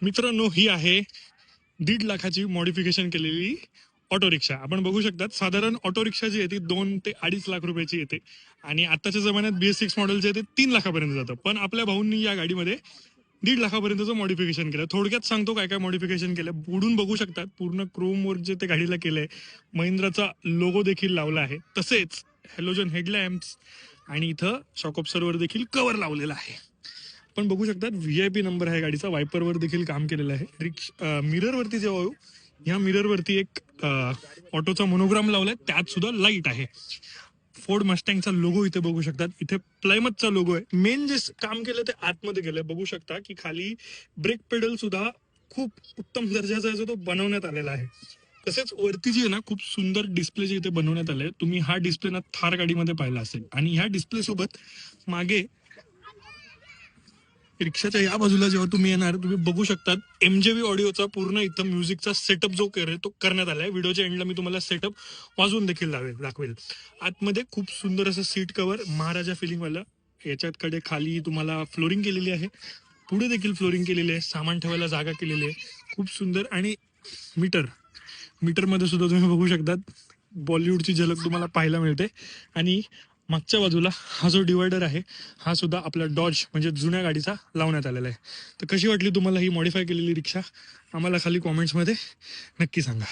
मित्रांनो, ही आहे 1.5 लाखाची मॉडिफिकेशन केलेली ऑटो रिक्षा. आपण बघू शकतात, साधारण ऑटो रिक्षा जी आहे ती 2 ते 2.5 लाख रुपयाची येते आणि आताच्या जमान्यात BS6 मॉडेल जे आहे ते 3 लाखापर्यंत जातं. पण आपल्या भाऊंनी या गाडीमध्ये 1.5 लाखापर्यंतचं मॉडिफिकेशन केलं. थोडक्यात सांगतो काय काय मॉडिफिकेशन केलं. पुढून बघू शकतात, पूर्ण क्रोम वर्क जे ते गाडीला केलंय. महिंद्राचा लोगो देखील लावला आहे. तसेच हॅलोजन हेडलॅम्प्स आणि इथं शॉक ऑब्झर्वर देखील कव्हर लावलेला आहे. पण बघू शकतात VIP नंबर आहे गाडीचा. वायपरवर देखील काम केलेलं आहे. मिररवरती जेव्हा येऊ, ह्या मिररवरती एक ऑटोचा मोनोग्राम लावलाय, त्यात सुद्धा लाईट आहे. फोर्ड मस्टँगचा लोगो इथे बघू शकतात. इथे प्लायमथचा लोगो आहे. मेन जे काम केलं ते आतमध्ये केलंय. बघू शकता की खाली ब्रेक पेडल सुद्धा खूप उत्तम दर्जाचा आहे, जो तो बनवण्यात आलेला आहे. तसेच वरती जी आहे ना, खूप सुंदर डिस्प्ले जे इथे बनवण्यात आले. तुम्ही हा डिस्प्ले ना थार गाडीमध्ये पाहिला असेल. आणि ह्या डिस्प्ले सोबत मागे रिक्षाच्या या बाजूला जेव्हा तुम्ही येणार, तुम्ही बघू शकतात MJV ऑडिओचा पूर्ण इथं म्युझिकचा सेटअप जो तो करण्यात आलाय. व्हिडिओच्या एंडला मी तुम्हाला सेटअप वाजवून देखील दाखवेल. आतमध्ये खूप सुंदर असं सीट कव्हर महाराजा फिलिंगवाला. याच्यात कडे खाली तुम्हाला फ्लोरिंग केलेली आहे. पुढे देखील फ्लोरिंग केलेली आहे. सामान ठेवायला जागा केलेली आहे. खूप सुंदर. आणि मीटरमध्ये सुद्धा तुम्ही बघू शकतात बॉलिवूडची झलक तुम्हाला पाहायला मिळते. आणि मागच्या बाजूला हा जो डिवायडर आहे, हा सुद्धा आपला डॉज म्हणजे जुन्या गाडीचा लावण्यात आलेला आहे. तर कशी वाटली तुम्हाला ही मॉडिफाय केलेली रिक्षा? आम्हाला खाली कॉमेंट्समध्ये नक्की सांगा.